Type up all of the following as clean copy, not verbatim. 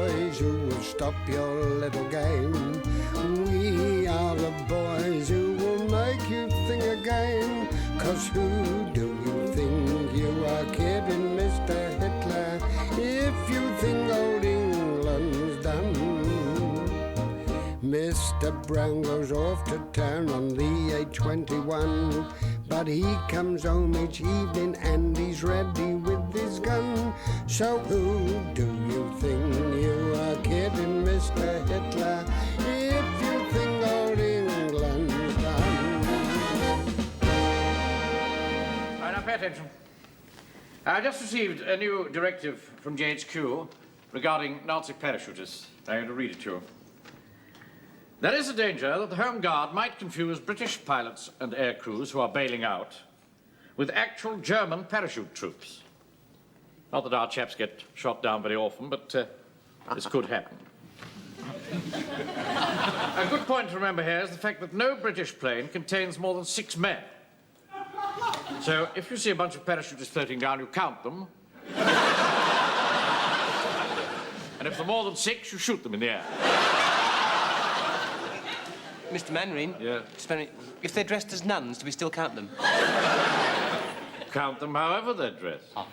boys who will stop your little game. We are the boys who will make you think again. 'Cause who do you think you are kidding, Mr. Hitler, if you think old England's done? Mr. Brown goes off to town on the A21, but he comes home each evening and he's ready with his gun. So who do you think you are kidding, Mr. Hitler, if you think old England's done? All right, now pay attention. I just received a new directive from GHQ regarding Nazi parachutists. I'm going to read it to you. There is a danger that the Home Guard might confuse British pilots and air crews who are bailing out with actual German parachute troops. Not that our chaps get shot down very often, but this could happen. A good point to remember here is the fact that no British plane contains more than 6 men. So if you see a bunch of parachutists floating down, you count them. And if there are more than 6, you shoot them in the air. Mr. Manring? Yeah? If they're dressed as nuns, do we still count them? Count them however they're dressed. Oh.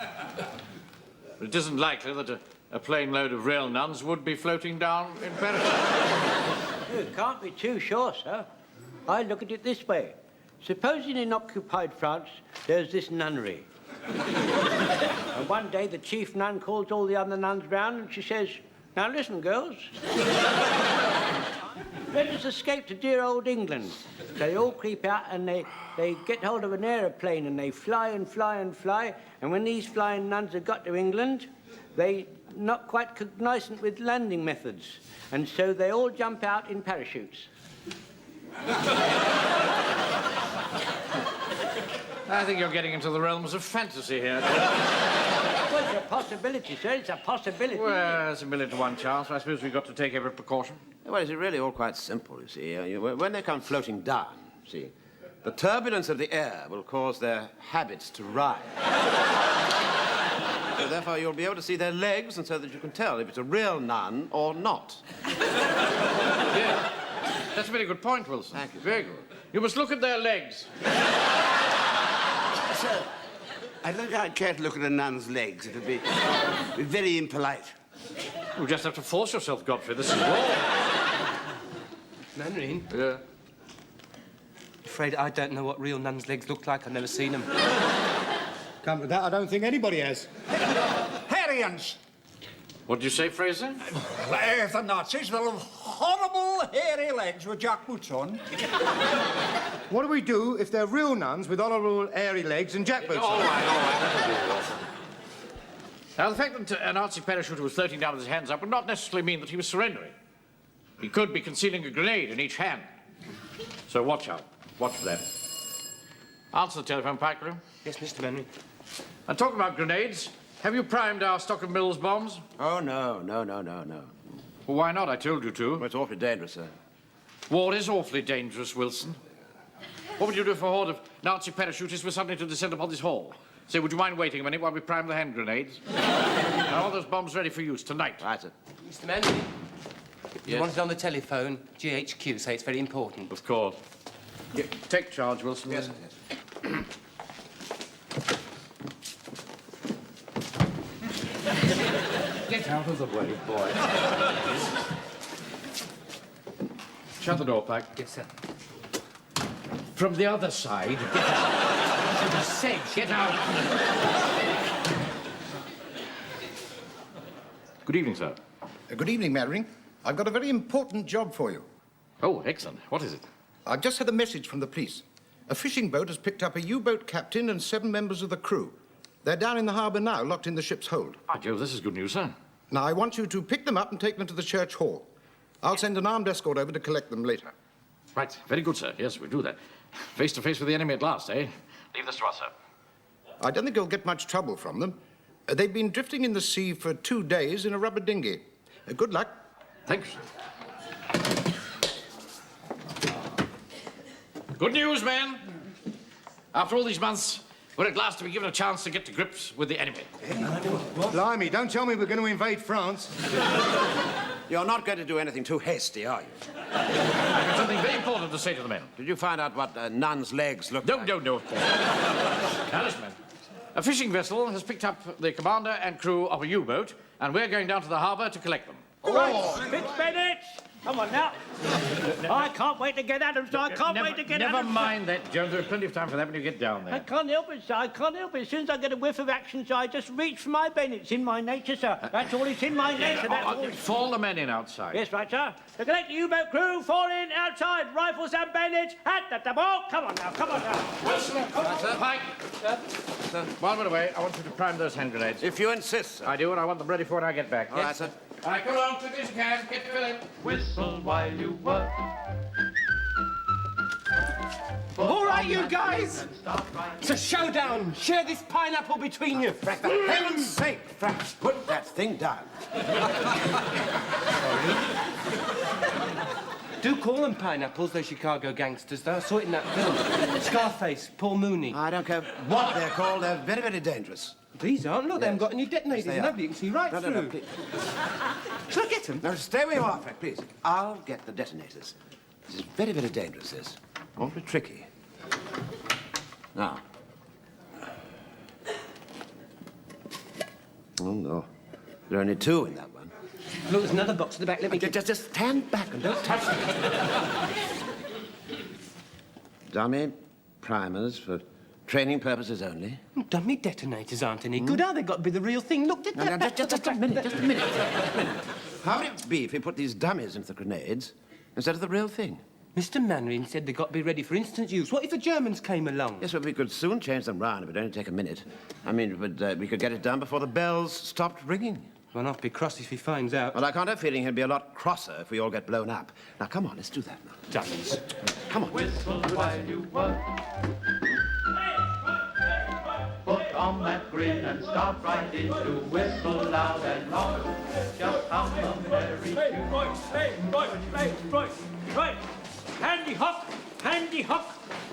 But it isn't likely that a plane load of real nuns would be floating down in parachutes. You can't be too sure, sir. I look at it this way. Supposing in occupied France there's this nunnery. And one day the chief nun calls all the other nuns round and she says, "Now listen, girls. Let us escape to dear old England." So they all creep out and they get hold of an aeroplane and they fly and fly and fly. And when these flying nuns have got to England, they're not quite cognizant with landing methods. And so they all jump out in parachutes. I think you're getting into the realms of fantasy here. Well, it's a possibility, sir. It's a possibility. Well, it's a 1 to 1 chance. I suppose we've got to take every precaution. Well, it's really all quite simple, you see. When they come floating down, see, the turbulence of the air will cause their habits to rise. So therefore, you'll be able to see their legs, and so that you can tell if it's a real nun or not. Yeah. That's a very good point, Wilson. Thank you. Very good. You must look at their legs. Sir, I don't think I'd care to look at a nun's legs. It would be very impolite. You just have to force yourself, Godfrey. This is wrong. Manring? Yeah. Afraid I don't know what real nuns' legs look like. I've never seen them. Come to that, I don't think anybody has. Hairyans. What did you say, Fraser? If the Nazis will have horrible hairy legs with jackboots on. What do we do if they're real nuns with honourable airy legs and jackboots? All right. Now, the fact that a Nazi parachuter was floating down with his hands up would not necessarily mean that he was surrendering. He could be concealing a grenade in each hand. So watch out. Watch for that. Answer the telephone, Pike, will you? Yes, Mr. Manring. And talking about grenades, have you primed our stock of Mills bombs? Oh, no. Well, why not? I told you to. Well, it's awfully dangerous, sir. War is awfully dangerous, Wilson. What would you do if a horde of Nazi parachutists were suddenly to descend upon this hall? Say, would you mind waiting a minute while we prime the hand grenades? Now, all those bombs ready for use tonight. Right, sir. Mr. Manring? You Yes? want it on the telephone. GHQ say it's very important. Of course. Yeah, take charge, Wilson. Yes, sir, yes. Get out of the way, boy. Shut the door, Pike. Yes, sir. From the other side, get out. I just said, get out. Good evening, sir. Good evening, Mannering. I've got a very important job for you. Oh, excellent. What is it? I've just had a message from the police. A fishing boat has picked up a U-boat captain and 7 members of the crew. They're down in the harbour now, locked in the ship's hold. By Jove, this is good news, sir. Now, I want you to pick them up and take them to the church hall. I'll send an armed escort over to collect them later. Right. Very good, sir. Yes, we'll do that. Face to face with the enemy at last, eh? Leave this to us, sir. I don't think you'll get much trouble from them. They've been drifting in the sea for 2 days in a rubber dinghy. Good luck. Thanks. Good news, man. After all these months, we're at last to be given a chance to get to grips with the enemy. Blimey, don't tell me we're going to invade France. You're not going to do anything too hasty, are you? I've got something very important to say to the men. Did you find out what Nun's legs look like? No, of course. Now, listen, men. A fishing vessel has picked up the commander and crew of a U-boat, and we're going down to the harbour to collect them. All right, Fitzbennett! Come on now. I can't wait to get at them, sir. I can't wait to get at them. Never mind that, Jones. There's plenty of time for that when you get down there. I can't help it, sir. I can't help it. As soon as I get a whiff of action, sir, I just reach for my pen. It's in my nature, sir. That's all. It's in my nature. That's all. Fall the men in outside. Yes, right, sir. The collect the U-boat crew, fall in outside. Rifles and bayonets at the ball. Come on now. Come on now. Wilson, Pike. Sir. While we're away, I want you to prime those hand grenades. If you insist, sir. I do, and I want them ready for when I get back. All right, sir. All right, come along, quickly as you can. Get filling. Whistle while you work. All right, you guys. It's a showdown. Share this pineapple between you. For heaven's sake, Frank, put that thing down. Do call them pineapples, those Chicago gangsters, though. I saw it in that film. Scarface, Paul Mooney. I don't care what they're called. They're very, very dangerous. These aren't. Look, they haven't got any detonators. Yes, they Nobody are. can see right No, through. please. Shall I get them? Now, stay where you are, Frank, please. I'll get the detonators. This is very, very dangerous, this. Awfully tricky. Now. Oh, no. There are only two in that one. Look, there's another box at the back. Let me get... Just stand back and don't touch them. Dummy primers for training purposes only. Dummy detonators aren't any good, are they? Got to be the real thing. Look, Now, just a minute, just a minute. How would it be if we put these dummies into the grenades instead of the real thing? Mr. Manring said they got to be ready for instant use. What if the Germans came along? Yes, well, we could soon change them round. It would only take a minute. I mean, we could get it done before the bells stopped ringing. Well, I'll be cross if he finds out. Well, I can't help feeling he'll be a lot crosser if we all get blown up. Now, come on, let's do that now. Dummies. Come on. Whistle while you work. Put on that grin and start right in to whistle loud and long. Just hum a merry tune. Right. Handy hock, handy hock,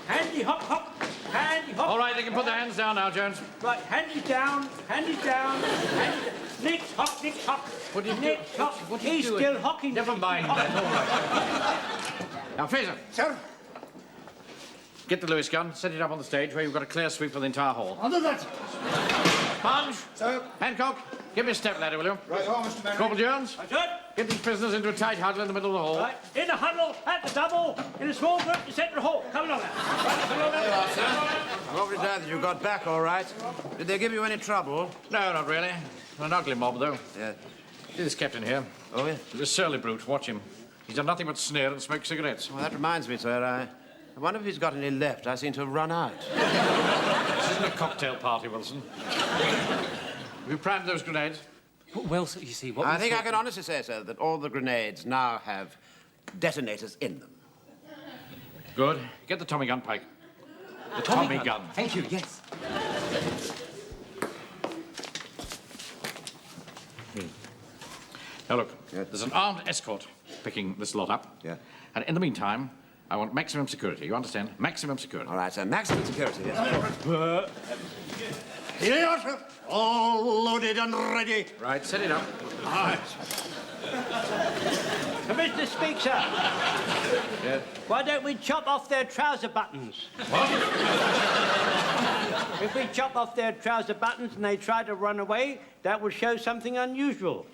handy hock, hock, handy hock. All right, they can put their hands down now, Jones. Right, handy down, handy down, handy down. Nix hock, nix hock. What are you Nix doing? hock. What are you He's doing? still hocking. Never mind that. All right. Now, Fraser. Sir? Get the Lewis gun, set it up on the stage where you've got a clear sweep for the entire hall. Under that. Punch. Sir? Hancock, give me a step ladder, will you? Right, oh, Mr. Manning. Corporal Jones, That's it. get these prisoners into a tight huddle in the middle of the hall. Right, in the huddle, at the double, in a small group, the centre hall. Come along now. Right, come along now. I'm awfully glad that you got back all right. Did they give you any trouble? No, not really. An ugly mob, though. Yeah. See this captain here? Oh, yeah. He's a surly brute. Watch him. He's done nothing but sneer and smoke cigarettes. Well, that reminds me, sir. I wonder if he's got any left. I seem to have run out. This isn't a cocktail party, Wilson. Have you primed those grenades? Well, so you see, what I think I can honestly say, sir, that all the grenades now have detonators in them. Good. Get the Tommy gun, Pike. The Tommy gun. Thank you, yes. Now, look, Yeah. there's an armed escort picking this lot up. Yeah. And in the meantime, I want maximum security. You understand? Maximum security. All right, sir. Maximum security, yes. Here you are, sir. All loaded and ready. Right, set it up. Mr. Speaker, Yeah. why don't we chop off their trouser buttons? What? If we chop off their trouser buttons and they try to run away, that would show something unusual.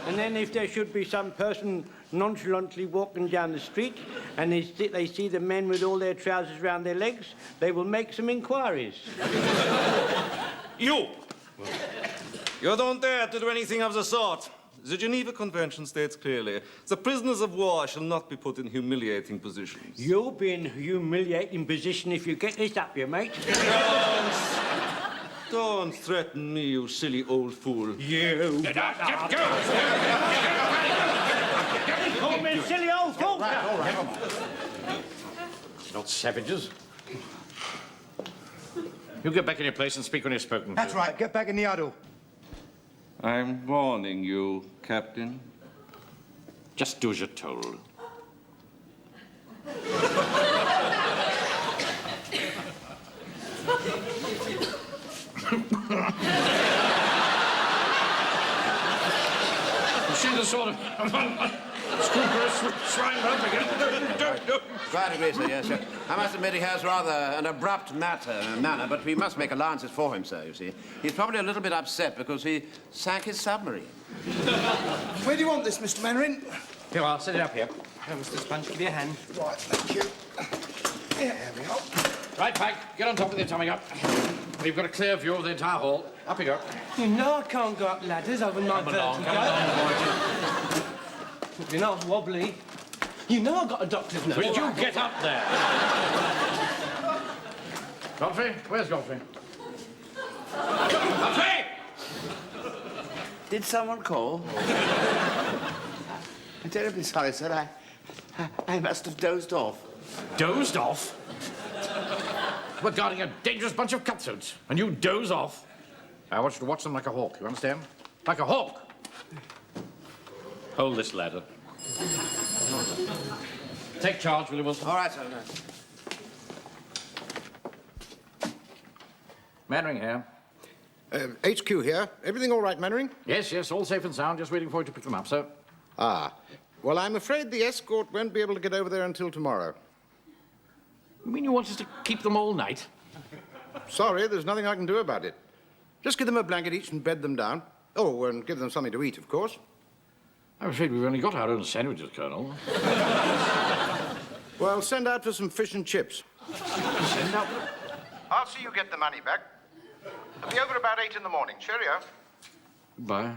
And then if there should be some person nonchalantly walking down the street and they see the men with all their trousers round their legs, they will make some inquiries. You! You don't dare to do anything of the sort. The Geneva Convention states clearly, the prisoners of war shall not be put in humiliating positions. You'll be in a humiliating position if you get this up your mate. Don't threaten me, you silly old fool. You. Call me a silly old fool. Not savages. You get back in your place and speak when you're spoken That's to. right. Get back in the huddle. I'm warning you, Captain. Just do as you're told. You see the sort of scrupulous swine rope again? Don't. Quite agree, sir, yes, sir. I must admit he has rather an abrupt manner, but we must make allowances for him, sir, you see. He's probably a little bit upset because he sank his submarine. Where do you want this, Mr. Mannering? Here, I'll set it up here. Oh, Mr. Sponge, give you a hand. Right, thank you. Yeah, there we are. Right, Pike, get on top of the atomic up. We've got a clear view of the entire hall. Up you go. You know I can't go up ladders over my vertigo. Come along, You're not wobbly. You know I've got a doctor's note. Will you get up there? Godfrey? Where's Godfrey? Godfrey! Did someone call? I'm terribly sorry, sir. I must have dozed off. Dozed off? We're guarding a dangerous bunch of cutthroats, and you doze off? I want you to watch them like a hawk, you understand? Like a hawk! Hold this ladder. Take charge, Willie Wilson. All right, sir. Mannering here. HQ here. Everything all right, Mannering? Yes, all safe and sound. Just waiting for you to pick them up, sir. Ah. Well, I'm afraid the escort won't be able to get over there until tomorrow. You mean you want us to keep them all night? Sorry, there's nothing I can do about it. Just give them a blanket each and bed them down. Oh, and give them something to eat, of course. I'm afraid we've only got our own sandwiches, Colonel. Well, send out for some fish and chips. Send out? I'll see you get the money back. I'll be over about 8 in the morning. Cheerio. Goodbye.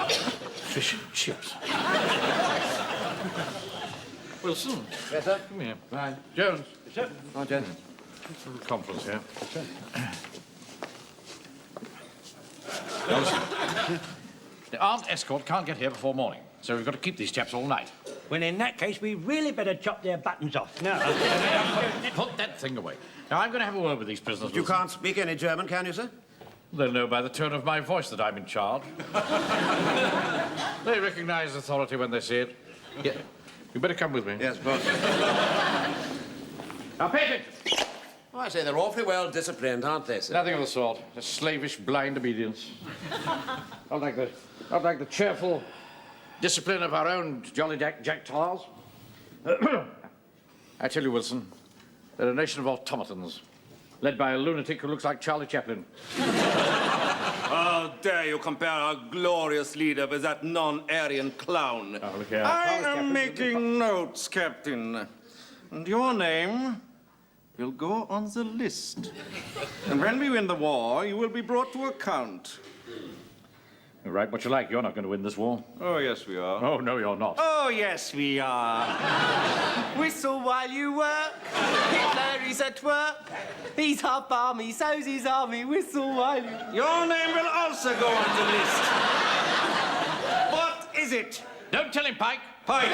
Fish and chips. Wilson. Yes, sir? Come here. Bye. Jones. Yes, sir. Oh, Jones. Conference here. Wilson. The armed escort can't get here before morning, so we've got to keep these chaps all night. Well, in that case, we really better chop their buttons off. No. Put that thing away. Now, I'm going to have a word with these prisoners. You Wilson. can't speak any German, can you, sir? They'll know by the tone of my voice that I'm in charge. They recognize authority when they see it. Yeah. You better come with me. Yes, of course. Now, pay attention. Oh, I say they're awfully well disciplined, aren't they, sir? Nothing of the sort. Just slavish, blind obedience. Not like the cheerful discipline of our own jolly Jack Tars. I tell you, Wilson, they're a nation of automatons, led by a lunatic who looks like Charlie Chaplin. How dare you compare our glorious leader with that non-Aryan clown? Oh, look here. I am making notes, Captain. And your name will go on the list. And when we win the war, you will be brought to account. You write what you like. You're not going to win this war. Oh, yes, we are. Oh, no, you're not. Oh, yes, we are. Whistle while you work. Hitler is at work. He's half army, so's his army. Whistle while you... Your name will also go on the list. What is it? Don't tell him, Pike. Pike.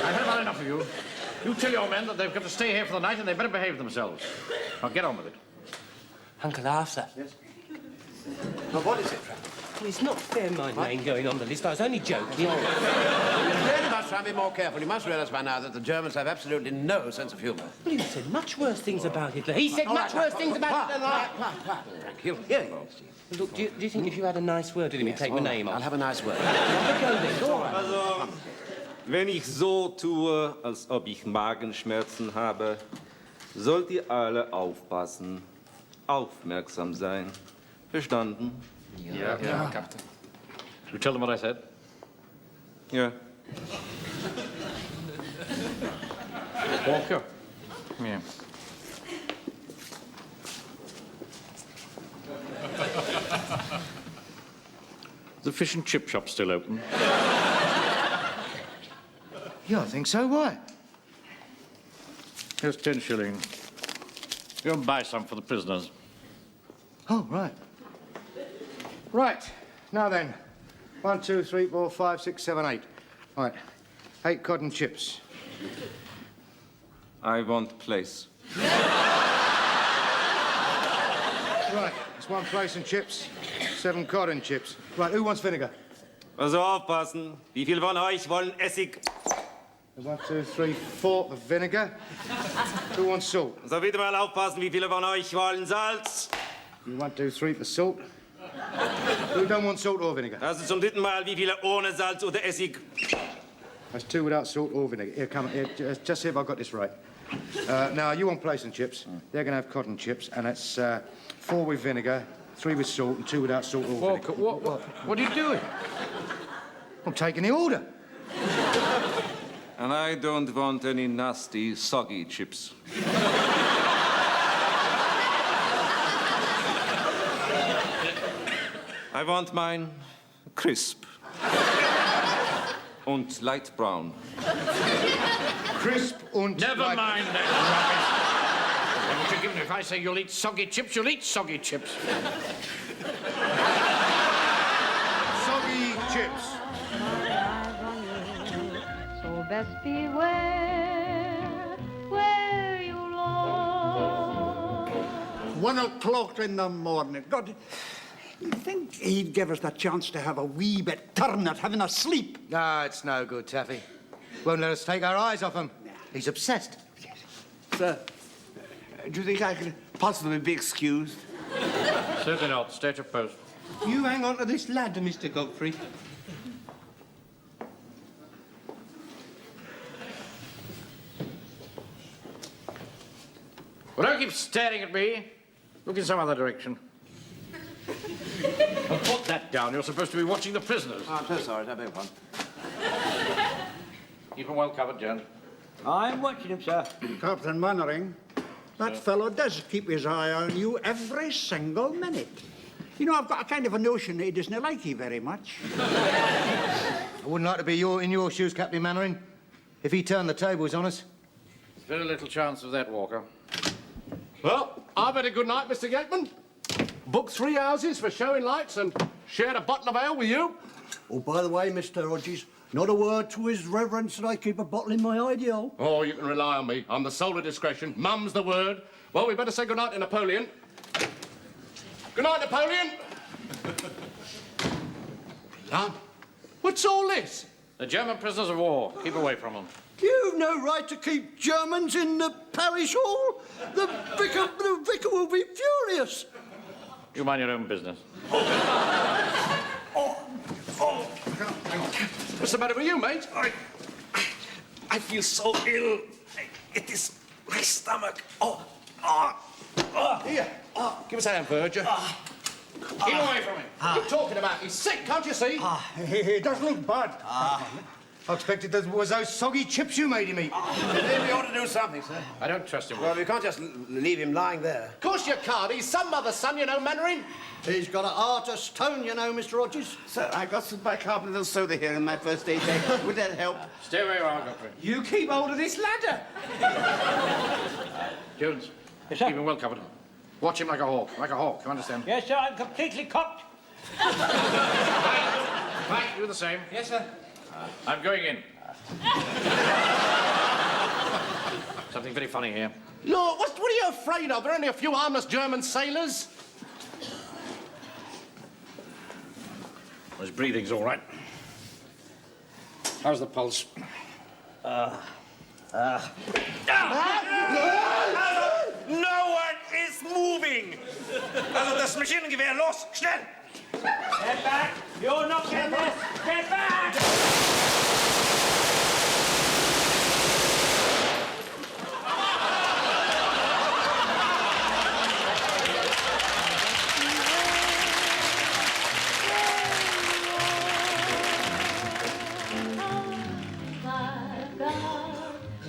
I've had about enough of you. You tell your men that they've got to stay here for the night and they better behave themselves. Now, get on with it. Uncle Arthur. Yes? Now, what is it, Frank? Well, it's not fair my name going on the list. I was only joking. You really must try and be more careful. You must realise by now that the Germans have absolutely no sense of humour. Well, he said much worse things about Hitler. He said much worse things about Hitler. Frank, he'll hear you. Look, do you think if you had a nice word with him, he'd take my name I'll off? have a nice word. Go then, go on. Also, wenn ich so tue, als ob ich Magenschmerzen habe, sollt ihr alle aufpassen, aufmerksam sein. Verstanden? Yeah, Captain. Should we tell them what I said? Ja. Walker. Yeah. The fish and chip shop still open? Yeah, I think so. Why? Here's 10 shillings. Go and buy some for the prisoners. Oh, right. Right. Now then. 1, 2, 3, 4, 5, 6, 7, 8. Right. 8 cotton chips. I want place. Right. It's 1 place and chips, 7 cotton chips. Right. Who wants vinegar? Also aufpassen. Wie viel von euch wollen Essig? 1, 2, 3, 4 of vinegar. Who wants salt? So bitte mal aufpassen, wie viele von euch wollen Salz? 1, 2, 3 for salt. Who don't want salt or vinegar? Also zum dritten Mal, wie viele ohne Salz oder Essig? That's 2 without salt or vinegar. Here, come on. Here, just see if I've got this right. Now, you want plaice and chips. They're going to have cotton chips, and that's 4 with vinegar, 3 with salt, and 2 without salt or vinegar. What are you doing? I'm taking the order. And I don't want any nasty, soggy chips. I want mine crisp. Und light brown. Crisp and... Never mind that rubbish. What you giving? If I say you'll eat soggy chips, you'll eat soggy chips. Soggy chips. So best beware where you roam. 1 o'clock in the morning. God, you'd think he'd give us the chance to have a wee bit turn at having a sleep. No, it's no good, Taffy. Won't let us take our eyes off him. He's obsessed. Sir, do you think I could possibly be excused? Certainly not. State your post. You hang on to this ladder, Mr. Godfrey. Well, don't keep staring at me. Look in some other direction. And put that down. You're supposed to be watching the prisoners. Oh, I'm so sorry. I beg your pardon. Keep them well covered, Jones. I'm watching him, sir. Captain Mannering, that fellow does keep his eye on you every single minute. You know, I've got a kind of a notion that he doesn't like you very much. I wouldn't like to be in your shoes, Captain Mannering, if he turned the tables on us. Very little chance of that, Walker. Well, I've had a good night, Mr. Gateman. Booked 3 houses for showing lights and shared a bottle of ale with you. Oh, by the way, Mr. Hodges, not a word to his reverence that I keep a bottle in my ideal. Oh, you can rely on me. I'm the soul of discretion. Mum's the word. Well, we better say good night to Napoleon. Good night, Napoleon. Blimey. What's all this? The German prisoners of war. Keep away from them. You've no right to keep Germans in the parish hall. The vicar will be furious. You mind your own business. What's the matter with you, mate? I feel so ill. It is my stomach. Here, give us a hand, Verger. Keep away from him. What are you talking about? He's sick, can't you see? He does look bad. I expected that was those soggy chips you made him eat. Maybe we ought to do something, sir. I don't trust him. Well, we can't just leave him lying there. Of course you can't. He's some mother's son, you know, Mannering. He's got a heart of stone, you know, Mr. Hodges. Sir, I got some bicarbonate of soda here in my first aid bag. Would that help? Stay where you are, Godfrey. You keep hold of this ladder. Jones, Yes, sir. keep him well covered. Watch him like a hawk, you understand? Yes, sir, I'm completely cocked. Mike, do the same. Yes, sir. I'm going in. Something very funny here. Look, what are you afraid of? There are only a few harmless German sailors. His breathing's all right. How's the pulse? No one is moving! Also das Maschinengewehr, los, schnell! Get back! You're not getting this! Get back!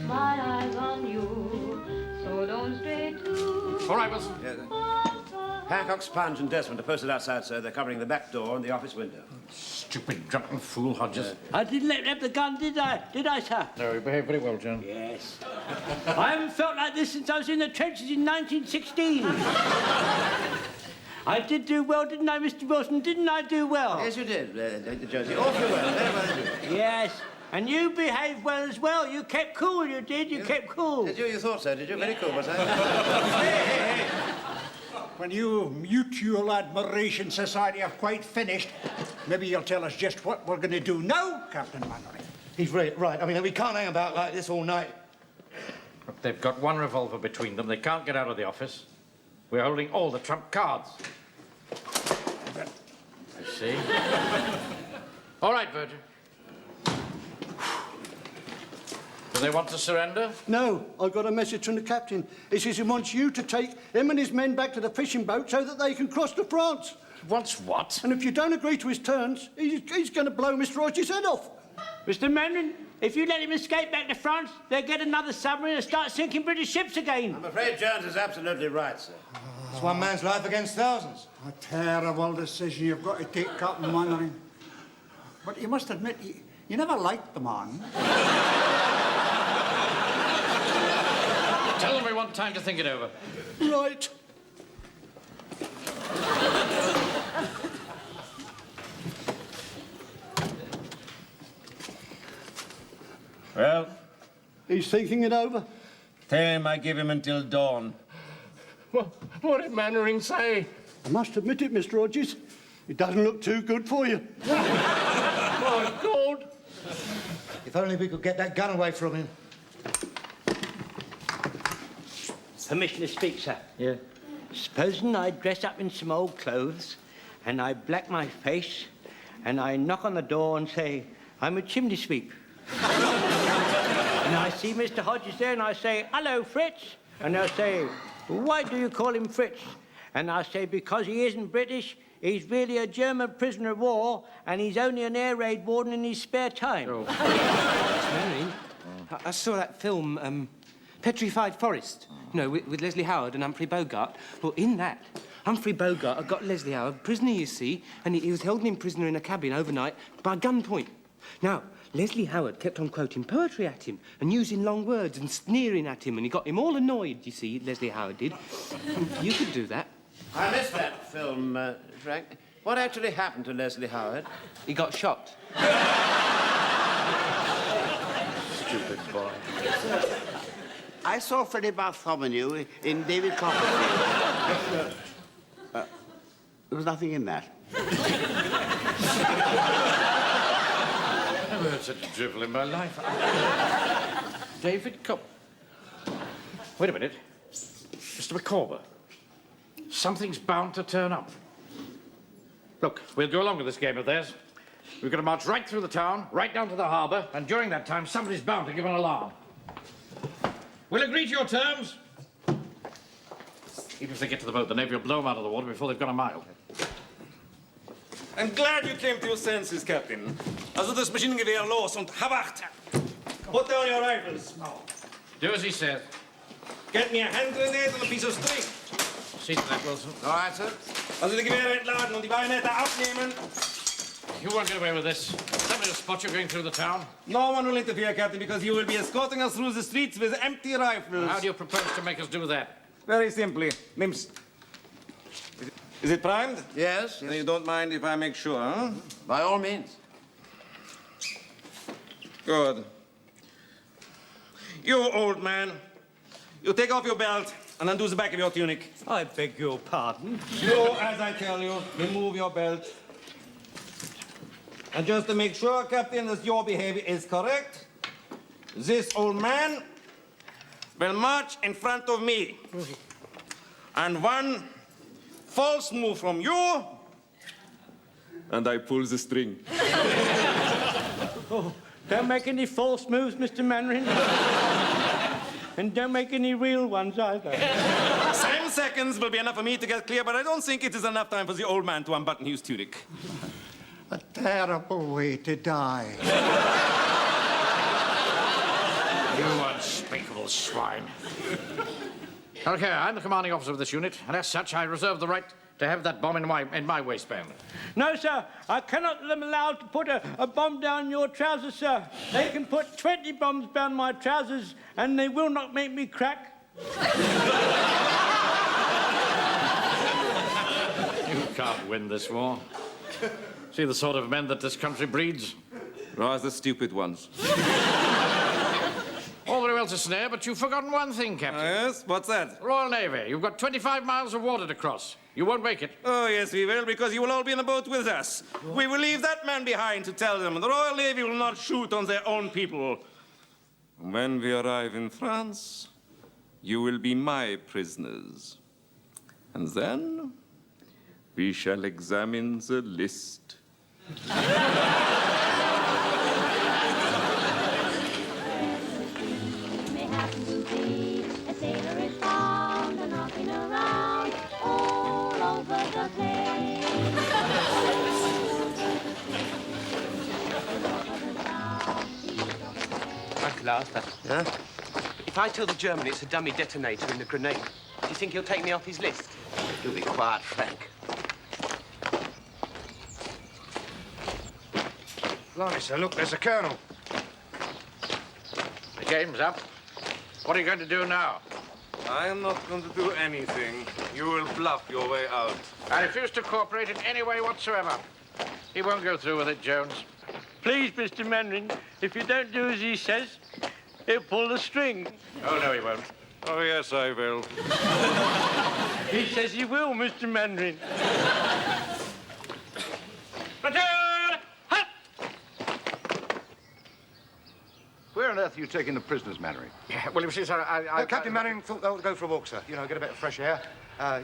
My eyes on you, so don't stray too All right, Wilson. Hancock, Sponge, and Desmond are posted outside, sir. They're covering the back door and the office window. Stupid, drunken fool, Hodges. I didn't let him have the gun, did I? Did I, sir? No, you behaved very well, John. Yes. I haven't felt like this since I was in the trenches in 1916. I did do well, didn't I, Mr. Wilson? Didn't I do well? Yes, you did, Josie. Awfully well. Very well indeed. Yes. And you behaved well as well. You kept cool, you did. You kept cool. Did you? You thought so, did you? Very cool, was I? When you Mutual Admiration Society are quite finished, Maybe you'll tell us just what we're going to do now, Captain Mannering. He's right. I mean, we can't hang about like this all night. Look, they've got one revolver between them. They can't get out of the office. We're holding all the trump cards. I see. All right, Virgin. Do they want to surrender? No, I got a message from the captain. He says he wants you to take him and his men back to the fishing boat so that they can cross to France. Wants what? And if you don't agree to his terms, he's going to blow Mr. Rogers' head off. Mr. Mannering, if you let him escape back to France, they'll get another submarine and start sinking British ships again. I'm afraid Jones is absolutely right, sir. It's one man's life against thousands. A terrible decision you've got to take, Captain Mannering. But you must admit, you never liked the man. Tell them we want time to think it over. Right. Well? He's thinking it over. Tell him I give him until dawn. What did Mannering say? I must admit it, Mr. Rogers. It doesn't look too good for you. My God! If only we could get that gun away from him. Permission to speak, sir. Yeah. Supposing I dress up in some old clothes and I black my face and I knock on the door and say, I'm a chimney sweep. And I see Mr. Hodges there and I say, hello, Fritz. And they'll say, why do you call him Fritz? And I say, because he isn't British, he's really a German prisoner of war and he's only an air raid warden in his spare time. Oh. Mannering, I saw that film, Petrified Forest, you know, with Leslie Howard and Humphrey Bogart. Well, in that, Humphrey Bogart had got Leslie Howard prisoner, you see, and he was holding him prisoner in a cabin overnight by gunpoint. Now, Leslie Howard kept on quoting poetry at him and using long words and sneering at him, and he got him all annoyed, you see, Leslie Howard did. You could do that. I missed that film, Frank. What actually happened to Leslie Howard? He got shot. Stupid boy. I saw Freddie Bartholomew in David Copperfield. There was nothing in that. I've never heard such drivel in my life. David Wait a minute. Mr. Micawber. Something's bound to turn up. Look, we'll go along with this game of theirs. We're going to march right through the town, right down to the harbour, and during that time, somebody's bound to give an alarm. We'll agree to your terms. Even if they get to the boat, the Navy will blow them out of the water before they've gone a mile. I'm glad you came to your senses, Captain. Also das Maschinengewehr los und Habacht! Put down your rifles. Do as he says. Get me a hand grenade and a piece of string. See to that, Wilson. All right, sir. Also die Gewehre entladen und die Bayonette abnehmen. You won't get away with this. Somebody will spot you going through the town. No one will interfere, Captain, because you will be escorting us through the streets with empty rifles. How do you propose to make us do that? Very simply. Mims. Is it primed? Yes. Then you don't mind if I make sure, huh? By all means. Good. You old man, you take off your belt and undo the back of your tunic. I beg your pardon. You, as I tell you, remove your belt. And just to make sure, Captain, that your behavior is correct, this old man will march in front of me. And one false move from you, and I pull the string. Oh, don't make any false moves, Mr. Mannering. And don't make any real ones either. 7 seconds will be enough for me to get clear, but I don't think it is enough time for the old man to unbutton his tunic. A terrible way to die. You unspeakable swine. Okay, I'm the commanding officer of this unit, and as such, I reserve the right to have that bomb in my waistband. No, sir. I cannot let them allowed to put a bomb down your trousers, sir. They can put 20 bombs down my trousers, and they will not make me crack. You can't win this war. See the sort of men that this country breeds? Rather stupid ones. All very well a snare, but you've forgotten one thing, Captain. Yes? What's that? Royal Navy. You've got 25 miles of water to cross. You won't make it. Oh, yes, we will, because you will all be in a boat with us. We will leave that man behind to tell them the Royal Navy will not shoot on their own people. When we arrive in France, you will be my prisoners. And then we shall examine the list. Uncle Arthur. Yeah? If I tell the German it's a dummy detonator in the grenade, do you think he'll take me off his list? Do be quiet, Frank. Blimey, sir, look, there's the Colonel. The game's up. What are you going to do now? I am not going to do anything. You will bluff your way out. I refuse to cooperate in any way whatsoever. He won't go through with it, Jones. Please, Mr. Manring, if you don't do as he says, he'll pull the string. Oh, no, he won't. Oh, yes, I will. He says he will, Mr. Manring. Platoon! Halt! Where on earth are you taking the prisoners, Mannering? Yeah, well, you see, sir, Captain Manning thought they ought to go for a walk, sir. You know, get a bit of fresh air.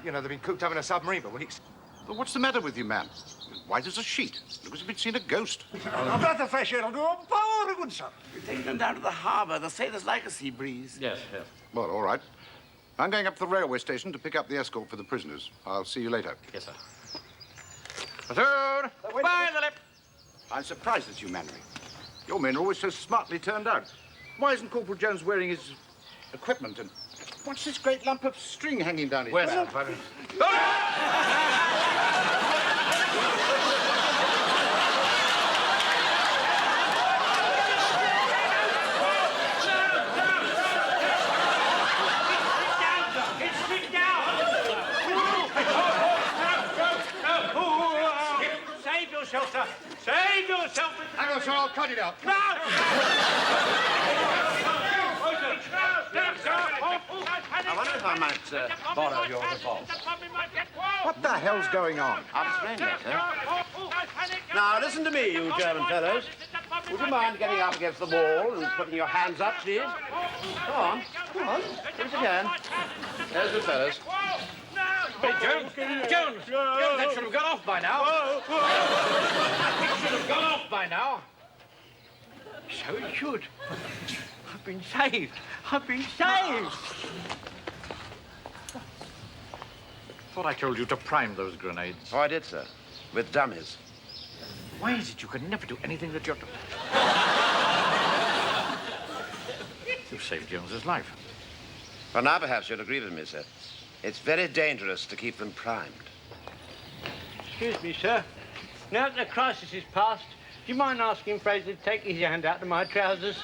You know, they've been cooped up in a submarine for weeks. Well, what's the matter with you, man? White as a sheet. Look as if you'd seen a ghost. I've got the fresh air. I'll do a power good, sir. Take them down to the harbour. The sailors like a sea breeze. Yes, yes. Well, all right. I'm going up to the railway station to pick up the escort for the prisoners. I'll see you later. Yes, sir. Platoon! By the lip! I'm surprised at you, Mannering. Your men are always so smartly turned out. Why isn't Corporal Jones wearing his equipment? And what's this great lump of string hanging down his back? Save yourself, sir. Save yourself. Hang on, sir, I'll cut it out. I wonder if I might borrow your revolver. What the hell's going on? I'll explain later. Now, listen to me, you German fellows. Would you mind getting up against the wall and putting your hands up, please? Go on. Go on. Give us a hand. There's good fellows. Hey, Jones! Jones! That should have gone off by now. It should have gone off by now. So it should. I've been saved. I've been saved. Thought I told you to prime those grenades. Oh, I did, sir. With dummies. Why is it you can never do anything that you're... You saved Jones's life. Well, now perhaps you'll agree with me, sir. It's very dangerous to keep them primed. Excuse me, sir. Now that the crisis is past, do you mind asking Fraser to take his hand out of my trousers?